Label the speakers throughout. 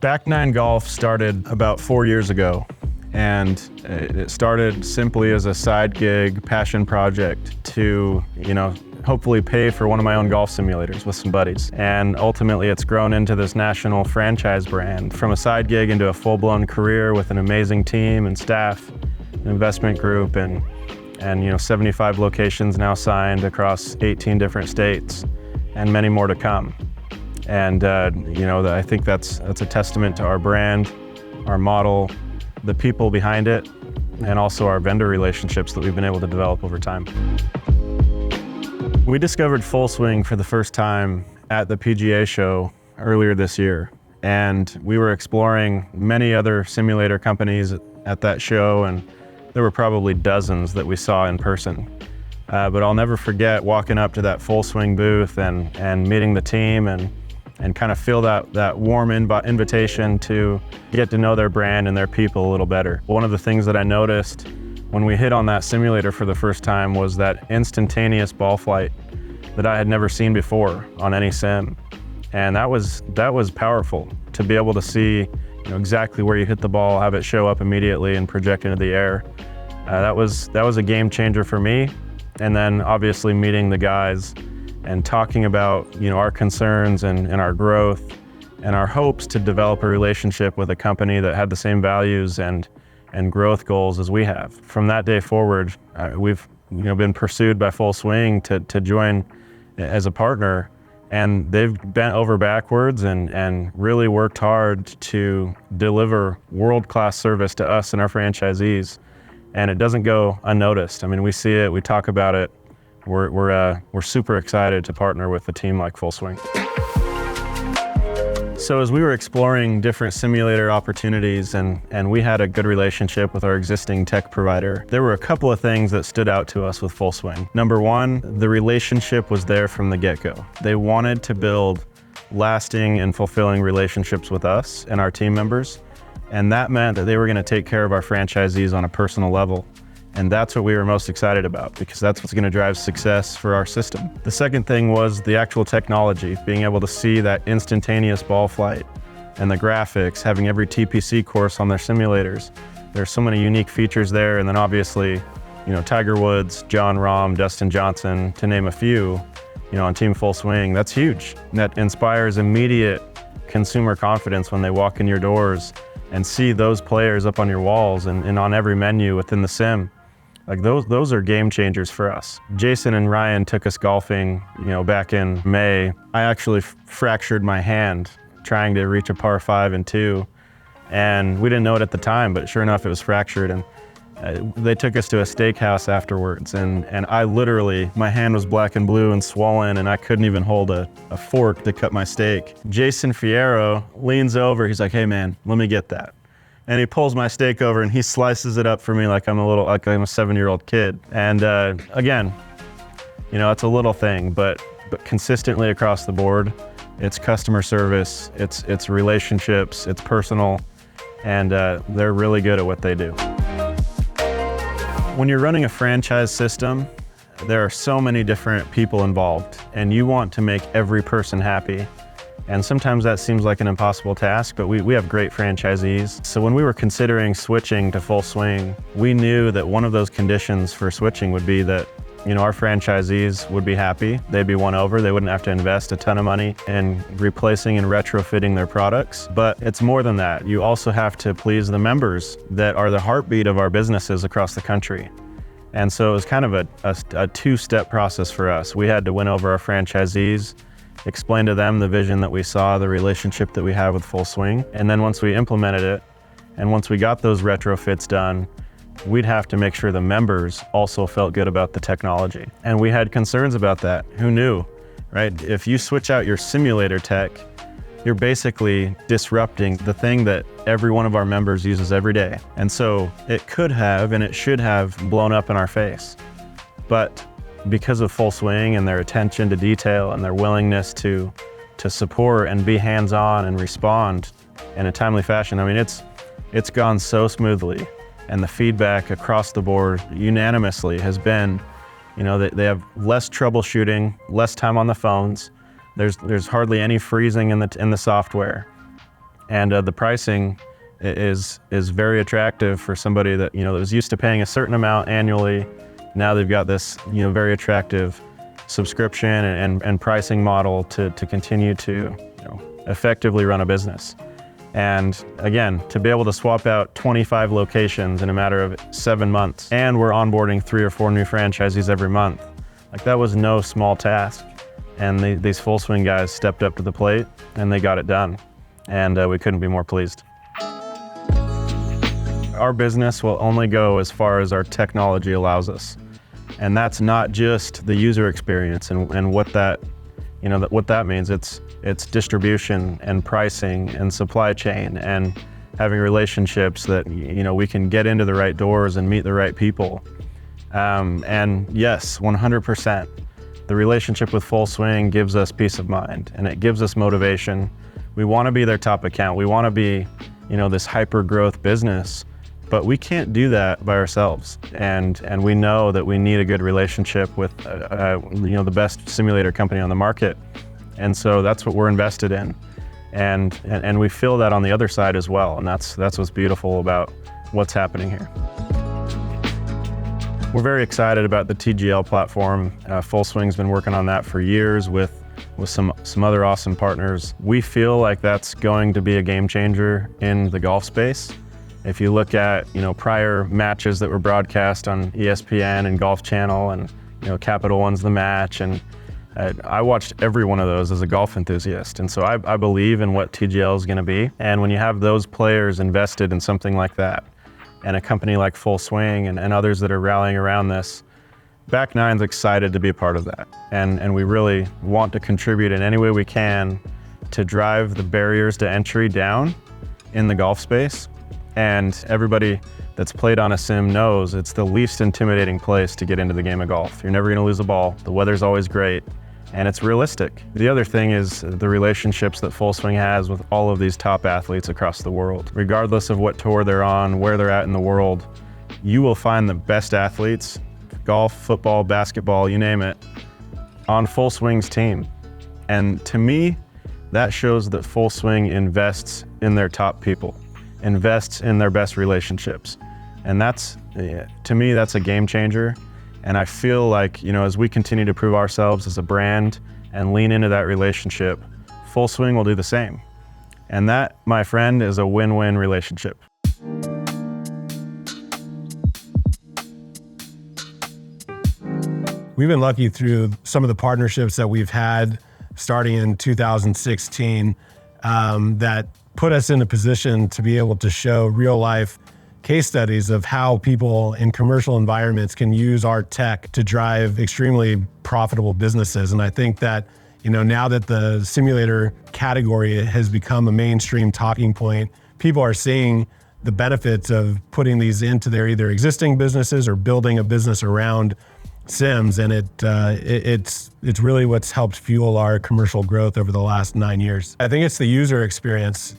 Speaker 1: Back Nine Golf started about 4 years ago, and it started simply as a side gig, passion project to, hopefully pay for one of my own golf simulators with some buddies. And ultimately it's grown into this national franchise brand, from a side gig into a full-blown career with an amazing team and staff, an investment group, and 75 locations now signed across 18 different states, and many more to come. And I think that's a testament to our brand, our model, the people behind it, and also our vendor relationships that we've been able to develop over time. We discovered Full Swing for the first time at the PGA show earlier this year, and we were exploring many other simulator companies at that show, and there were probably dozens that we saw in person. But I'll never forget walking up to that Full Swing booth and meeting the team and kind of feel that warm invitation to get to know their brand and their people a little better. One of the things that I noticed when we hit on that simulator for the first time was that instantaneous ball flight that I had never seen before on any sim. And that was powerful, to be able to see exactly where you hit the ball, have it show up immediately and project into the air. That was a game changer for me. And then obviously meeting the guys and talking about our concerns and our growth and our hopes to develop a relationship with a company that had the same values and growth goals as we have. From that day forward, we've been pursued by Full Swing to join as a partner, and they've bent over backwards and really worked hard to deliver world-class service to us and our franchisees. And it doesn't go unnoticed. I mean, we see it, we talk about it. We're super excited to partner with a team like Full Swing. So as we were exploring different simulator opportunities and we had a good relationship with our existing tech provider, there were a couple of things that stood out to us with Full Swing. Number one, the relationship was there from the get-go. They wanted to build lasting and fulfilling relationships with us and our team members, and that meant that they were going to take care of our franchisees on a personal level. And that's what we were most excited about, because that's what's going to drive success for our system. The second thing was the actual technology, being able to see that instantaneous ball flight and the graphics, having every TPC course on their simulators. There's so many unique features there. And then obviously, Tiger Woods, Jon Rahm, Dustin Johnson, to name a few, on Team Full Swing. That's huge. That inspires immediate consumer confidence when they walk in your doors and see those players up on your walls and on every menu within the sim. Like those are game changers for us. Jason and Ryan took us golfing, back in May. I actually fractured my hand trying to reach a par 5 and 2, and we didn't know it at the time, but sure enough, it was fractured. And they took us to a steakhouse afterwards, and I literally, my hand was black and blue and swollen, and I couldn't even hold a fork to cut my steak. Jason Fierro leans over, he's like, "Hey man, let me get that." And he pulls my steak over and he slices it up for me like I'm a 7-year-old kid. And again, it's a little thing, but consistently across the board, it's customer service, it's relationships, it's personal, and they're really good at what they do. When you're running a franchise system, there are so many different people involved, and you want to make every person happy. And sometimes that seems like an impossible task, but we have great franchisees. So when we were considering switching to Full Swing, we knew that one of those conditions for switching would be that our franchisees would be happy, they'd be won over, they wouldn't have to invest a ton of money in replacing and retrofitting their products. But it's more than that. You also have to please the members that are the heartbeat of our businesses across the country. And so it was kind of a two-step process for us. We had to win over our franchisees, explain to them the vision that we saw, the relationship that we have with Full Swing. And then once we implemented it, and once we got those retrofits done, we'd have to make sure the members also felt good about the technology. And we had concerns about that. Who knew, right? If you switch out your simulator tech, you're basically disrupting the thing that every one of our members uses every day. And so it could have, and it should have, blown up in our face. But because of Full Swing and their attention to detail and their willingness to support and be hands-on and respond in a timely fashion, I mean, it's gone so smoothly, and the feedback across the board unanimously has been They have less troubleshooting, less time on the phones. There's hardly any freezing in the software, and the pricing is very attractive for somebody that that was used to paying a certain amount annually. Now they've got this very attractive subscription and pricing model to continue to effectively run a business. And again, to be able to swap out 25 locations in a matter of 7 months, and we're onboarding 3 or 4 new franchisees every month, like that was no small task. And these Full Swing guys stepped up to the plate and they got it done. And we couldn't be more pleased. Our business will only go as far as our technology allows us. And that's not just the user experience and what that means. It's distribution and pricing and supply chain and having relationships that we can get into the right doors and meet the right people. And yes, 100%. The relationship with Full Swing gives us peace of mind and it gives us motivation. We want to be their top account. We want to be, this hyper growth business, but we can't do that by ourselves. And we know that we need a good relationship with, the best simulator company on the market. And so that's what we're invested in. And we feel that on the other side as well. And that's what's beautiful about what's happening here. We're very excited about the TGL platform. Full Swing's been working on that for years with some other awesome partners. We feel like that's going to be a game changer in the golf space. If you look at prior matches that were broadcast on ESPN and Golf Channel, and Capital One's The Match, and I watched every one of those as a golf enthusiast. And so I believe in what TGL is going to be. And when you have those players invested in something like that, and a company like Full Swing and others that are rallying around this, Back Nine's excited to be a part of that. And we really want to contribute in any way we can to drive the barriers to entry down in the golf space. And everybody that's played on a sim knows it's the least intimidating place to get into the game of golf. You're never gonna lose a ball. The weather's always great. And it's realistic. The other thing is the relationships that Full Swing has with all of these top athletes across the world. Regardless of what tour they're on, where they're at in the world, you will find the best athletes, golf, football, basketball, you name it, on Full Swing's team. And to me, that shows that Full Swing invests in their top people, invests in their best relationships. And to me, that's a game changer. And I feel like, as we continue to prove ourselves as a brand and lean into that relationship, Full Swing will do the same. And that, my friend, is a win-win relationship.
Speaker 2: We've been lucky through some of the partnerships that we've had starting in 2016 that put us in a position to be able to show real-life case studies of how people in commercial environments can use our tech to drive extremely profitable businesses. And I think that, now that the simulator category has become a mainstream talking point, people are seeing the benefits of putting these into their either existing businesses or building a business around sims. And it's really what's helped fuel our commercial growth over the last 9 years. I think it's the user experience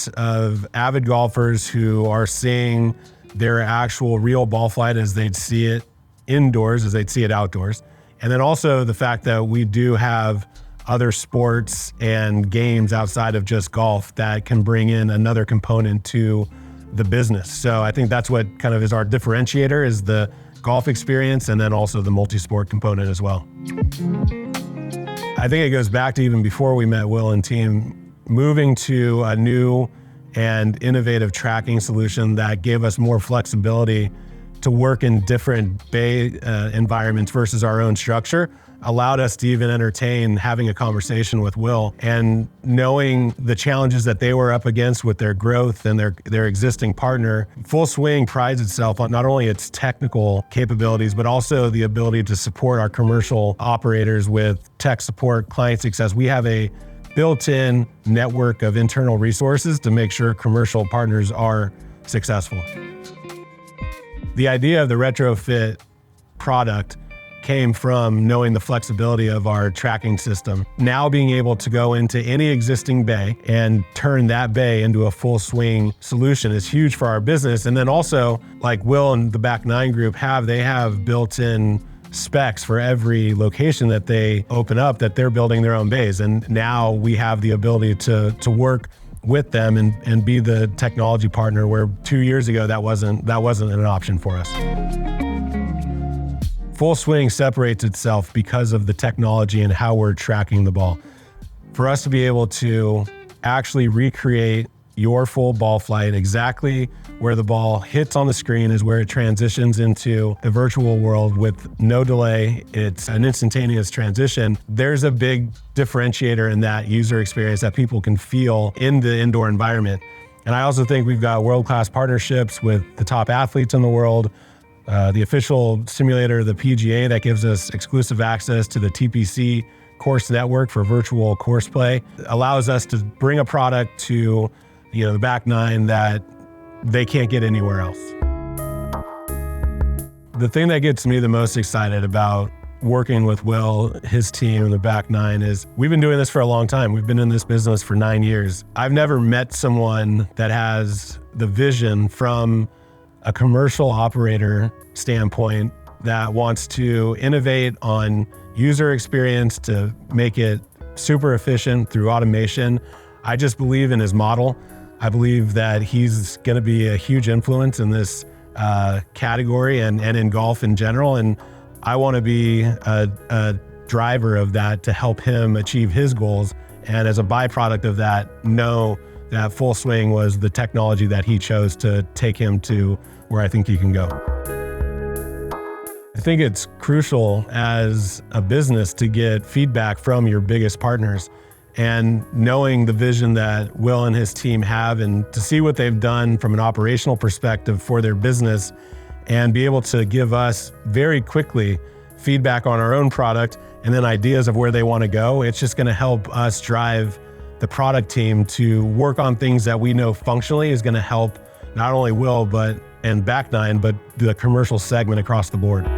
Speaker 2: of avid golfers who are seeing their actual real ball flight as they'd see it indoors, as they'd see it outdoors. And then also the fact that we do have other sports and games outside of just golf that can bring in another component to the business. So I think that's what kind of is our differentiator, is the golf experience, and then also the multi-sport component as well. I think it goes back to even before we met Will and team, moving to a new and innovative tracking solution that gave us more flexibility to work in different bay environments versus our own structure, allowed us to even entertain having a conversation with Will, and knowing the challenges that they were up against with their growth and their existing partner. Full Swing prides itself on not only its technical capabilities, but also the ability to support our commercial operators with tech support, client success. We have a built-in network of internal resources to make sure commercial partners are successful. The idea of the retrofit product came from knowing the flexibility of our tracking system. Now being able to go into any existing bay and turn that bay into a Full Swing solution is huge for our business. And then also, like Will and the Back Nine Group they have built-in specs for every location that they open up, that they're building their own bays. And now we have the ability to work with them and be the technology partner, where 2 years ago that wasn't an option for us. Full Swing separates itself because of the technology and how we're tracking the ball. For us to be able to actually recreate your full ball flight, exactly where the ball hits on the screen is where it transitions into the virtual world with no delay. It's an instantaneous transition. There's a big differentiator in that user experience that people can feel in the indoor environment. And I also think we've got world-class partnerships with the top athletes in the world. The official simulator, the PGA, that gives us exclusive access to the TPC course network for virtual course play, allows us to bring a product to the back nine that they can't get anywhere else. The thing that gets me the most excited about working with Will, his team, and the back nine is we've been doing this for a long time. We've been in this business for 9 years. I've never met someone that has the vision from a commercial operator standpoint that wants to innovate on user experience to make it super efficient through automation. I just believe in his model. I believe that he's going to be a huge influence in this category and in golf in general. And I want to be a driver of that to help him achieve his goals. And as a byproduct of that, know that Full Swing was the technology that he chose to take him to where I think he can go. I think it's crucial as a business to get feedback from your biggest partners, and knowing the vision that Will and his team have, and to see what they've done from an operational perspective for their business, and be able to give us very quickly feedback on our own product and then ideas of where they want to go. It's just going to help us drive the product team to work on things that we know functionally is going to help not only Will and back nine, but the commercial segment across the board.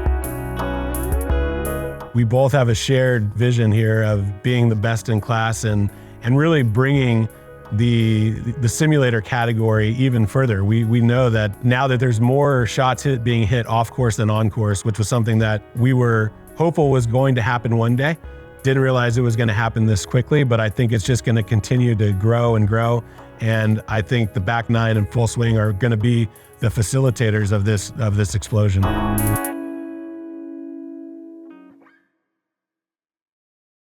Speaker 2: We both have a shared vision here of being the best in class and really bringing the simulator category even further. We know that now that there's more shots being hit off course than on course, which was something that we were hopeful was going to happen one day. Didn't realize it was going to happen this quickly, but I think it's just going to continue to grow and grow. And I think the back nine and Full Swing are going to be the facilitators of this explosion.